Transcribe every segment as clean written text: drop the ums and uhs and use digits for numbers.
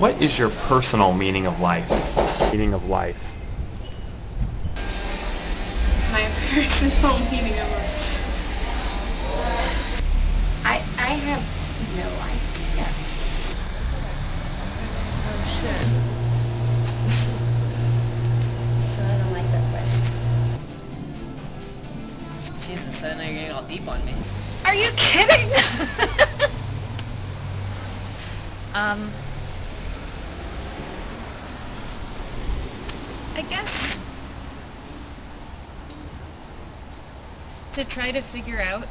What is your personal meaning of life? Meaning of life. My personal meaning of life. I have no idea. Oh shit. So I don't like that question. Jesus, now you're getting all deep on me. Are you kidding? I guess to try to figure out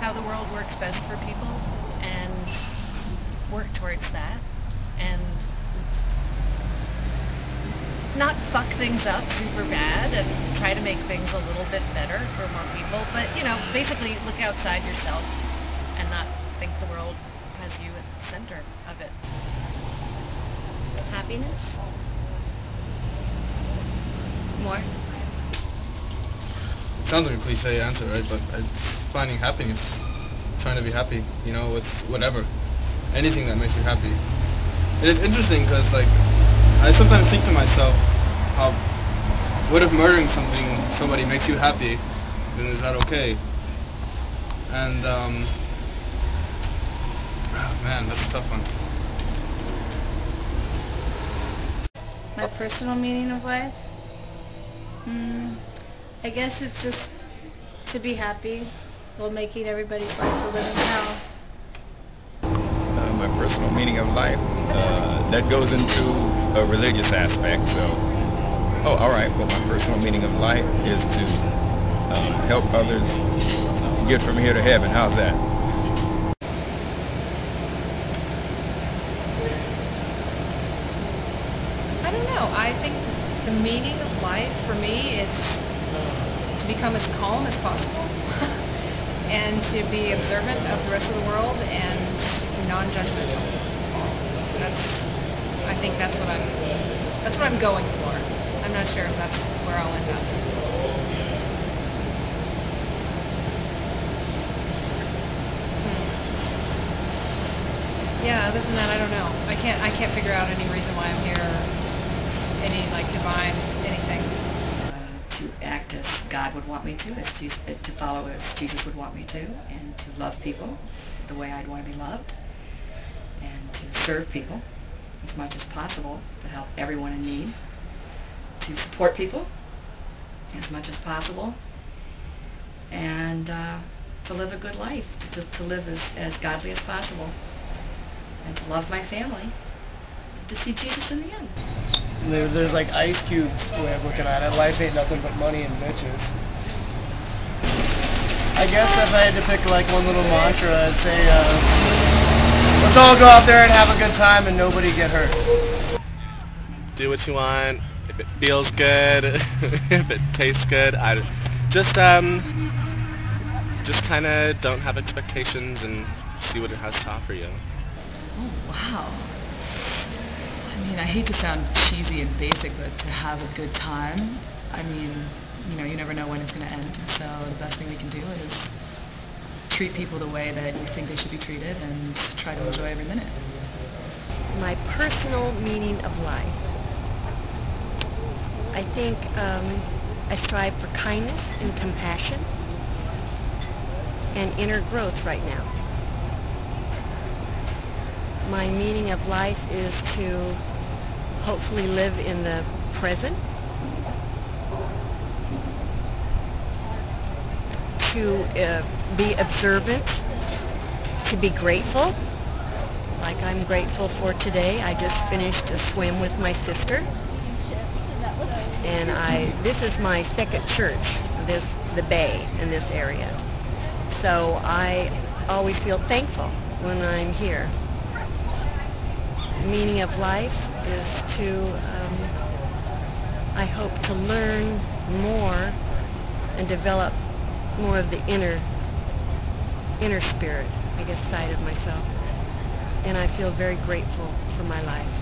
how the world works best for people and work towards that and not fuck things up super bad and try to make things a little bit better for more people, but basically look outside yourself and not think the world has you at the center of it. Happiness? More? Sounds like a cliche answer, right? But it's finding happiness, trying to be happy, with whatever, anything that makes you happy. And it's interesting because, I sometimes think to myself, what if murdering somebody makes you happy? Then is that okay? And oh man, that's a tough one. My personal meaning of life? I guess it's just to be happy while making everybody's life a living hell. My personal meaning of life, that goes into a religious aspect, so, alright, well my personal meaning of life is to help others get from here to heaven. How's that? I don't know. I think the meaning of life for me is to become as calm as possible and to be observant of the rest of the world and non-judgmental. I think that's what I'm going for. I'm not sure if that's where I'll end up. Yeah, other than that, I don't know. I can't figure out any reason why I'm here, or any divine anything. To act as God would want me to, to follow as Jesus would want me to, and to love people the way I'd want to be loved, and to serve people as much as possible to help everyone in need, to support people as much as possible, and to live a good life, to live as godly as possible, and to love my family, to see Jesus in the end. There's like ice cubes, the way I'm looking at it. Life ain't nothing but money and bitches. I guess if I had to pick one little mantra, I'd say, let's all go out there and have a good time and nobody get hurt. Do what you want. If it feels good, if it tastes good, just kind of don't have expectations and see what it has to offer you. Oh, wow. I mean, I hate to sound cheesy and basic, but to have a good time, I mean, you never know when it's going to end. So the best thing we can do is treat people the way that you think they should be treated and try to enjoy every minute. My personal meaning of life. I think I strive for kindness and compassion and inner growth right now. My meaning of life is to hopefully live in the present, to be observant, to be grateful, like I'm grateful for today. I just finished a swim with my sister, And this is my second church, the Bay in this area. So I always feel thankful when I'm here. The meaning of life is to, I hope to learn more and develop more of the inner spirit, I guess, side of myself. And I feel very grateful for my life.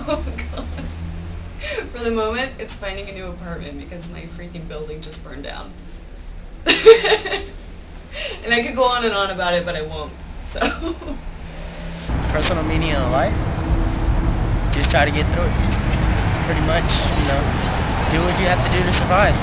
Oh God. For the moment, it's finding a new apartment because my freaking building just burned down. And I could go on and on about it, but I won't. So. Personal meaning of life? Just try to get through it. Pretty much, do what you have to do to survive.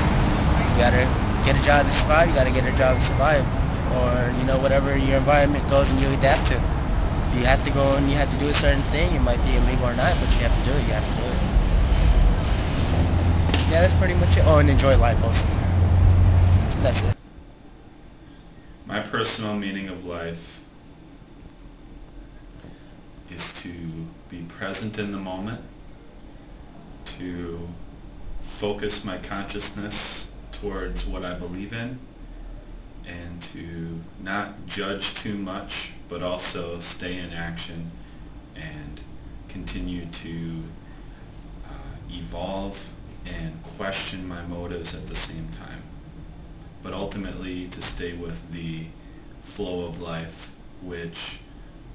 You gotta get a job to survive, you gotta get a job to survive. Or, whatever your environment goes and you adapt to. If you have to go and you have to do a certain thing, it might be illegal or not, but you have to do it, you have to do it. Yeah, that's pretty much it. Oh, and enjoy life also. That's it. My personal meaning of life is to be present in the moment, to focus my consciousness towards what I believe in, and to not judge too much, but also stay in action and continue to evolve and question my motives at the same time. But ultimately to stay with the flow of life, which,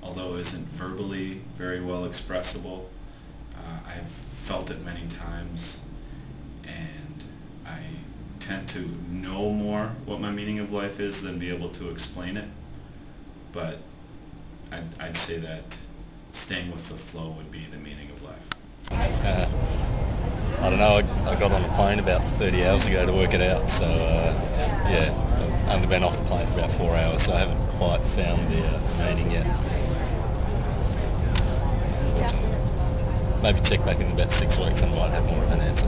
although isn't verbally very well expressible, I've felt it many times, and I tend to know more what my meaning of life is than be able to explain it. But I'd say that staying with the flow would be the meaning of life. I don't know, I got on the plane about 30 hours ago to work it out, so yeah, I've only been off the plane for about 4 hours, so I haven't quite found the meaning yet. Unfortunately. Maybe check back in about 6 weeks and I might have more of an answer.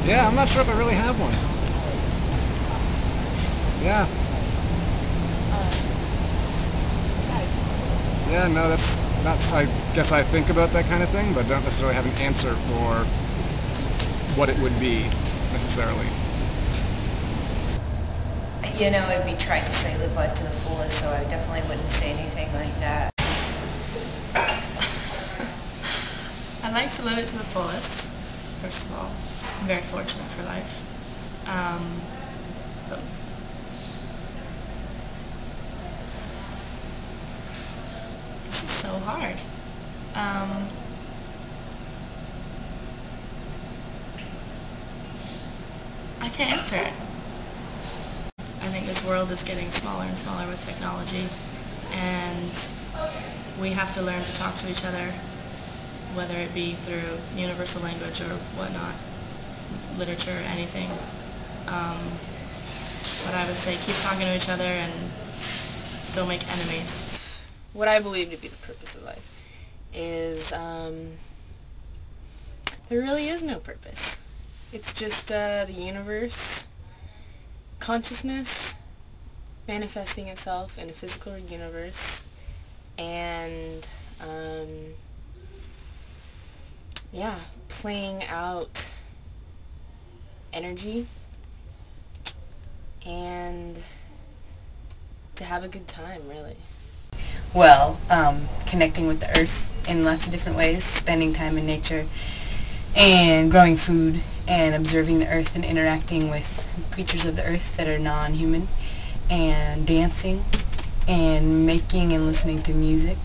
Yeah, I'm not sure if I really have one. Yeah. Yeah, no, that's I guess I think about that kind of thing, but don't necessarily have an answer for what it would be, necessarily. It'd be trite to say live life to the fullest, so I definitely wouldn't say anything like that. I like to live it to the fullest, first of all. I'm very fortunate for life. But this is so hard. I can't answer it. I think this world is getting smaller and smaller with technology, and we have to learn to talk to each other, whether it be through universal language or whatnot, literature, anything. But I would say keep talking to each other and don't make enemies. What I believe to be the purpose of life is there really is no purpose. It's just the universe, consciousness manifesting itself in a physical universe, and yeah, playing out energy and to have a good time, really. Well, connecting with the earth in lots of different ways, spending time in nature, and growing food, and observing the earth and interacting with creatures of the earth that are non-human, and dancing, and making and listening to music,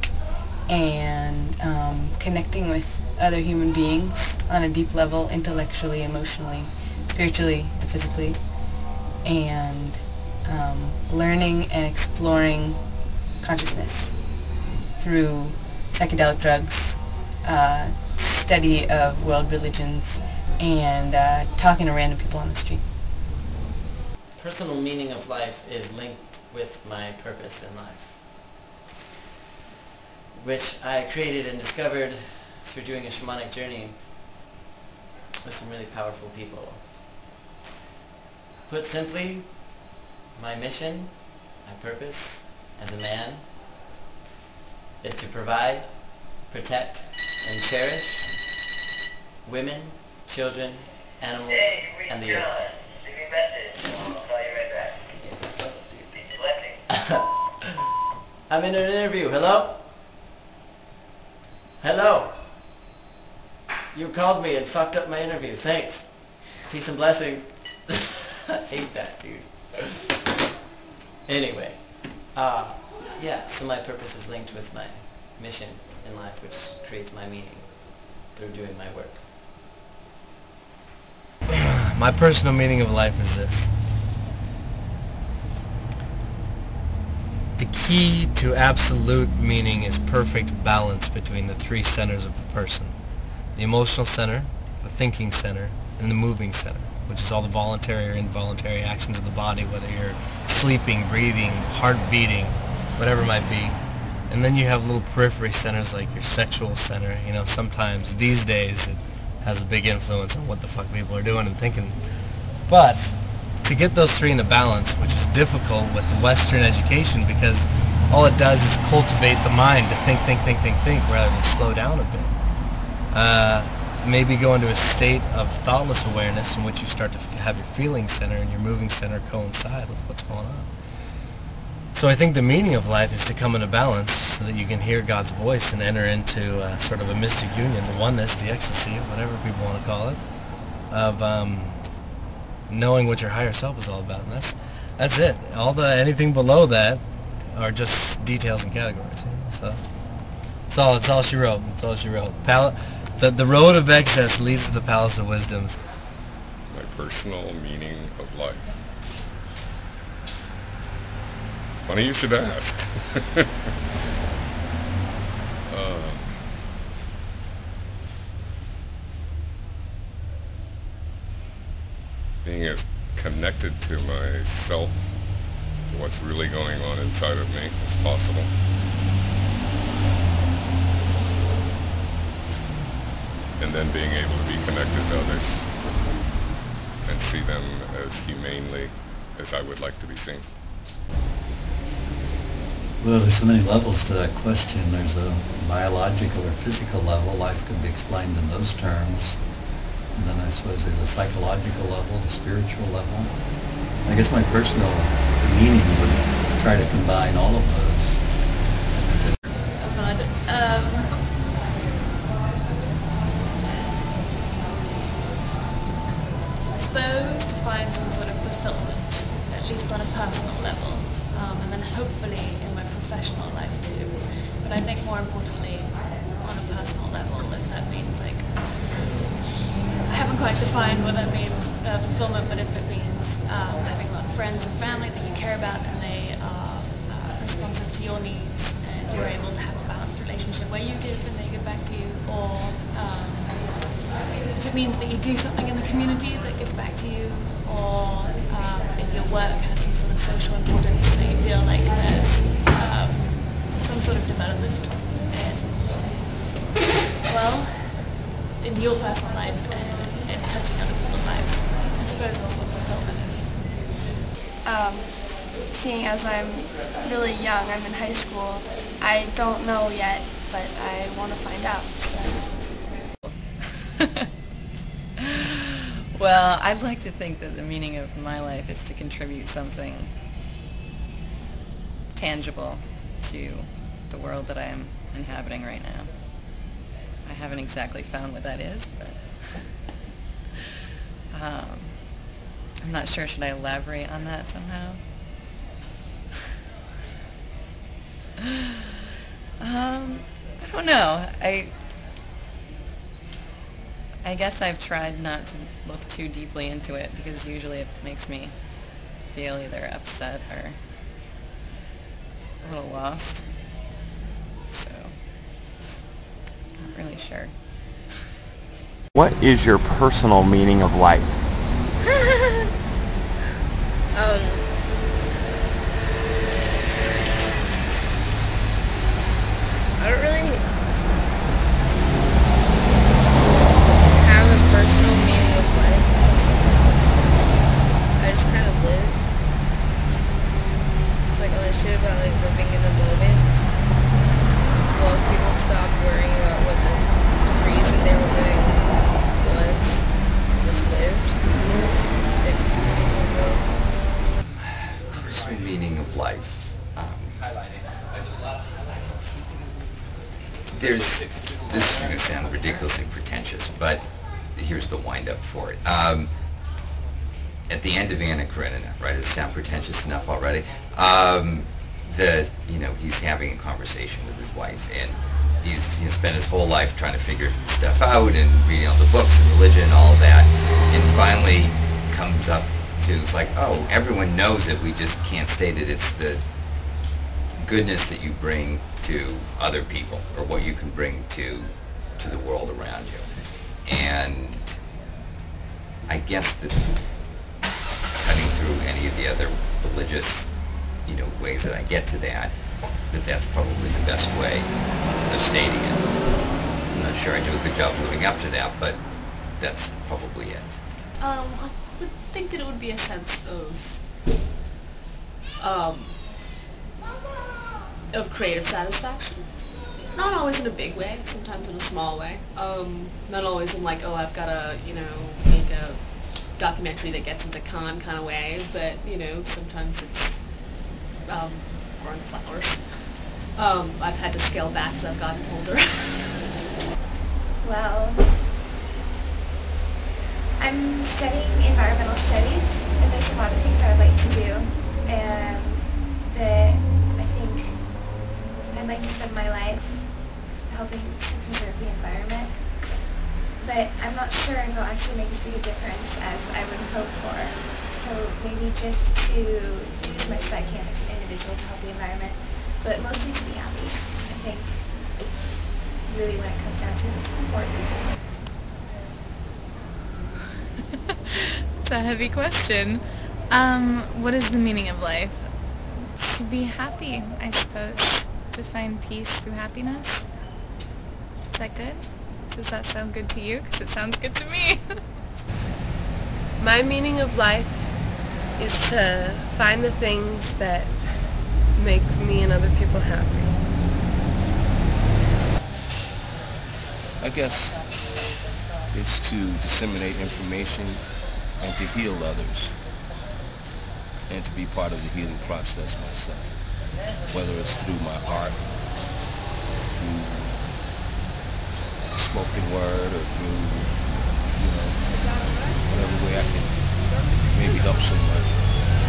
and connecting with other human beings on a deep level, intellectually, emotionally, spiritually, and physically, and learning and exploring consciousness through psychedelic drugs, study of world religions, and talking to random people on the street. Personal meaning of life is linked with my purpose in life, which I created and discovered through doing a shamanic journey with some really powerful people. Put simply, my mission, my purpose as a man is to provide, protect, and cherish women, children, animals, and the earth. I'm in an interview. Hello? Hello? You called me and fucked up my interview. Thanks. Peace and blessings. I hate that, dude. Anyway. Yeah, so my purpose is linked with my mission in life, which creates my meaning through doing my work. My personal meaning of life is this. The key to absolute meaning is perfect balance between the three centers of the person. The emotional center, the thinking center, and the moving center, which is all the voluntary or involuntary actions of the body, whether you're sleeping, breathing, heart beating, whatever it might be. And then you have little periphery centers like your sexual center. You know, sometimes these days it has a big influence on what the fuck people are doing and thinking. But to get those three into balance, which is difficult with the Western education because all it does is cultivate the mind to think rather than slow down a bit. Maybe go into a state of thoughtless awareness in which you start to have your feeling center and your moving center coincide with what's going on. So I think the meaning of life is to come into balance so that you can hear God's voice and enter into sort of a mystic union, the oneness, the ecstasy, whatever people want to call it, of knowing what your higher self is all about. And that's it. Anything below that are just details and categories. You know? So that's all she wrote. That's all she wrote. The road of excess leads to the palace of wisdoms. My personal meaning of life. Funny you should ask. Being as connected to myself, what's really going on inside of me as possible. And then being able to be connected to others and see them as humanely as I would like to be seen. Well, there's so many levels to that question. There's a biological or physical level. Life could be explained in those terms. And then I suppose there's a psychological level, a spiritual level. I guess my personal meaning would try to combine all of those. I suppose to find some sort of fulfillment, at least on a personal level, and then hopefully in my professional life too. But I think more importantly, on a personal level, if that means like, I haven't quite defined what that means, fulfillment, but if it means having a lot of friends and family that you care about and they are responsive to your needs and you're able to have a balanced relationship where you give and they give back to you, or if it means that you do something in the community that gives back to you, or if your work has some sort of social importance so you feel like there's some sort of development in your personal life and touching other people's lives. I suppose that's what fulfillment is. Seeing as I'm really young, I'm in high school, I don't know yet, but I want to find out. So. Well, I'd like to think that the meaning of my life is to contribute something tangible to the world that I am inhabiting right now. I haven't exactly found what that is, but I'm not sure. Should I elaborate on that somehow? I don't know. I guess I've tried not to look too deeply into it because usually it makes me feel either upset or a little lost. So, not really sure. What is your personal meaning of life? I don't really have a personal meaning of life. I just kind of live. It's like all that shit about like living in the moment. reason they were doing was lived. Personal meaning of life. This is going to sound ridiculously pretentious, but here's the wind-up for it. At the end of Anna Karenina, right? Does it sound pretentious enough already? He's having a conversation with his wife, and he's spent his whole life trying to figure stuff out and reading all the books and religion and all of that, and finally comes up to, it's like, oh, everyone knows it, we just can't state it. It's the goodness that you bring to other people, or what you can bring to the world around you. And I guess that cutting through any of the other religious, ways that I get to that's probably the best way of stating it. I'm not sure I do a good job living up to that, but that's probably it. I would think that it would be a sense of creative satisfaction. Not always in a big way, sometimes in a small way. Not always in like, oh, I've got to, make a documentary that gets into Cannes kind of way, but, sometimes it's growing flowers. I've had to scale back as I've gotten older. Well, I'm studying environmental studies, and there's a lot of things I'd like to do, and that I think I'd like to spend my life helping to preserve the environment, but I'm not sure if it'll actually make as big a difference as I would hope for. So maybe just to do as much as I can as an individual to help the environment, but mostly to be happy. I think it's really, when it comes down to it, it's important. It's a heavy question. What is the meaning of life? To be happy, I suppose. To find peace through happiness. Is that good? Does that sound good to you? Because it sounds good to me. My meaning of life is to find the things that make me and other people happy. I guess it's to disseminate information and to heal others, and to be part of the healing process myself, whether it's through my art, through spoken word, or through, whatever way I can maybe help someone.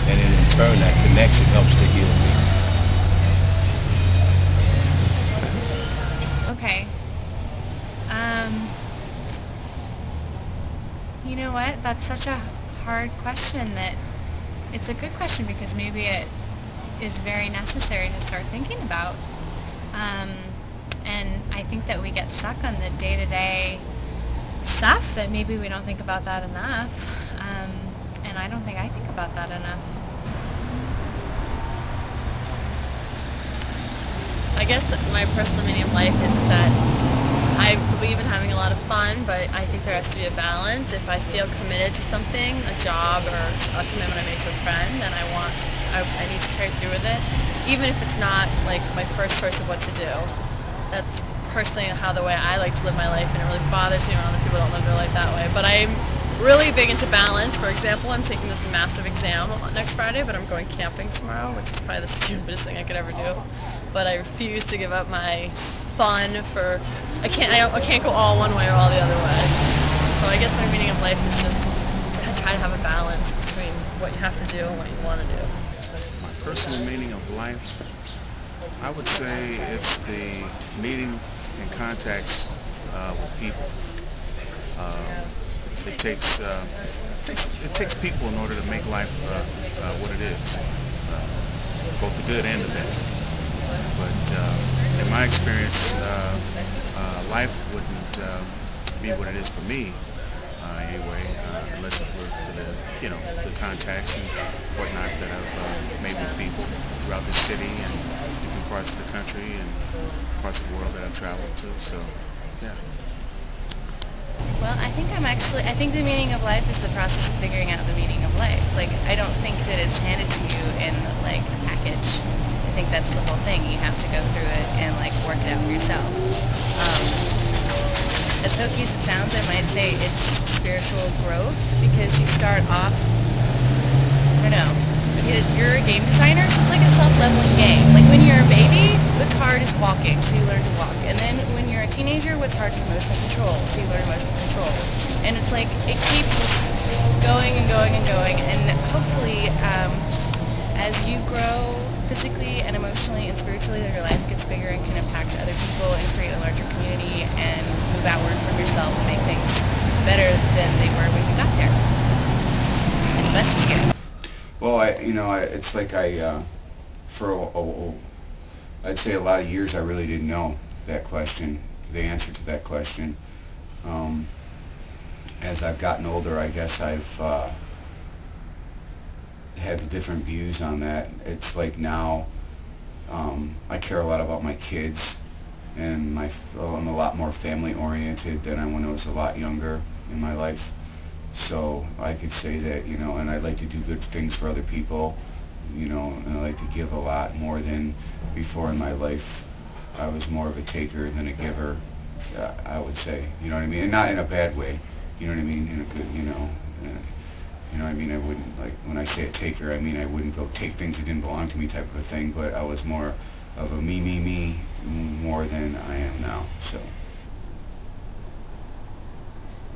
And then in turn, that connection helps to heal me. Okay. You know what? That's such a hard question that it's a good question, because maybe it is very necessary to start thinking about. And I think that we get stuck on the day-to-day stuff that maybe we don't think about that enough. And I don't think I think about that enough. I guess my personal meaning of life is that I believe in having a lot of fun, but I think there has to be a balance. If I feel committed to something, a job or a commitment I made to a friend, then I need to carry through with it, even if it's not like my first choice of what to do. That's personally the way I like to live my life, and it really bothers me when other people don't live their life that way. But I'm really big into balance. For example, I'm taking this massive exam next Friday, but I'm going camping tomorrow, which is probably the stupidest thing I could ever do. But I refuse to give up my fun for, I can't go all one way or all the other way. So I guess my meaning of life is just to try to have a balance between what you have to do and what you want to do. My personal meaning of life, I would say it's the meeting and contacts with people. It takes people in order to make life what it is, both the good and the bad. But in my experience, life wouldn't be what it is for me anyway, unless it were for the contacts and whatnot that I've made with people throughout the city and different parts of the country and parts of the world that I've traveled to. So, yeah. Well, I think the meaning of life is the process of figuring out the meaning of life. Like, I don't think that it's handed to you in, like, a package. I think that's the whole thing. You have to go through it and, like, work it out for yourself. As as hokey as it sounds, I might say it's spiritual growth, because you start off, I don't know, you're a game designer, so it's like a self-leveling game. Like when you're a baby, what's hard is walking, so you learn to walk. And then when you're a teenager, what's hard is emotional control, so you learn emotional control. And it's like, it keeps going and going and going, and hopefully, as you grow physically and emotionally and spiritually, your life gets bigger and can impact other people and create a larger community and move outward from yourself and make things better than they were when you got there. And the best is here. Well, it's like I'd say a lot of years I really didn't know that question, the answer to that question. As I've gotten older, I guess I've had different views on that. It's like now I care a lot about my kids, and I'm a lot more family oriented than when I was a lot younger in my life. So I could say that, and I like to do good things for other people, and I like to give a lot more than before in my life. I was more of a taker than a giver, I would say, you know what I mean? And not in a bad way, you know what I mean? In a good, you know what I mean? I wouldn't, like, when I say a taker, I mean I wouldn't go take things that didn't belong to me type of a thing, but I was more of a me more than I am now, so.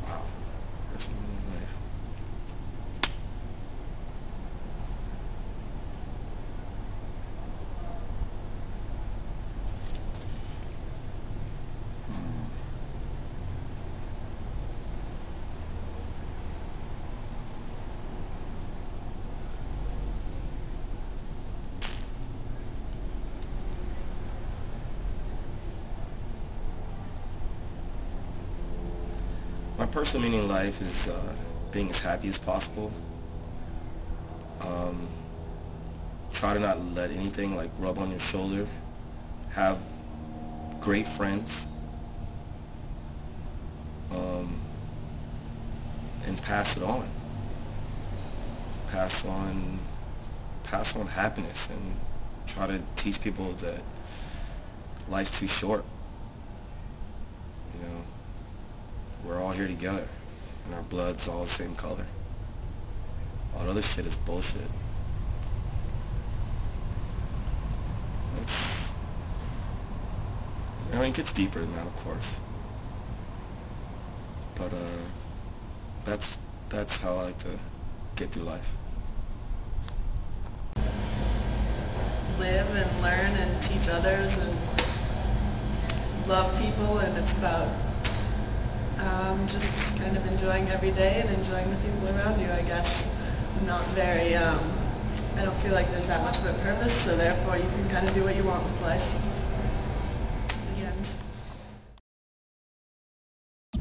Wow. Personal meaning of life. My personal meaning in life is being as happy as possible. Try to not let anything like rub on your shoulder. Have great friends. And pass it on. Pass on happiness, and try to teach people that life's too short. We're all here together, and our blood's all the same color. All the other shit is bullshit. It gets deeper than that, of course. But that's how I like to get through life. Live and learn and teach others and love people, and it's about just kind of enjoying every day and enjoying the people around you, I guess. I'm not very, I don't feel like there's that much of a purpose, so therefore you can kind of do what you want with life.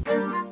The end.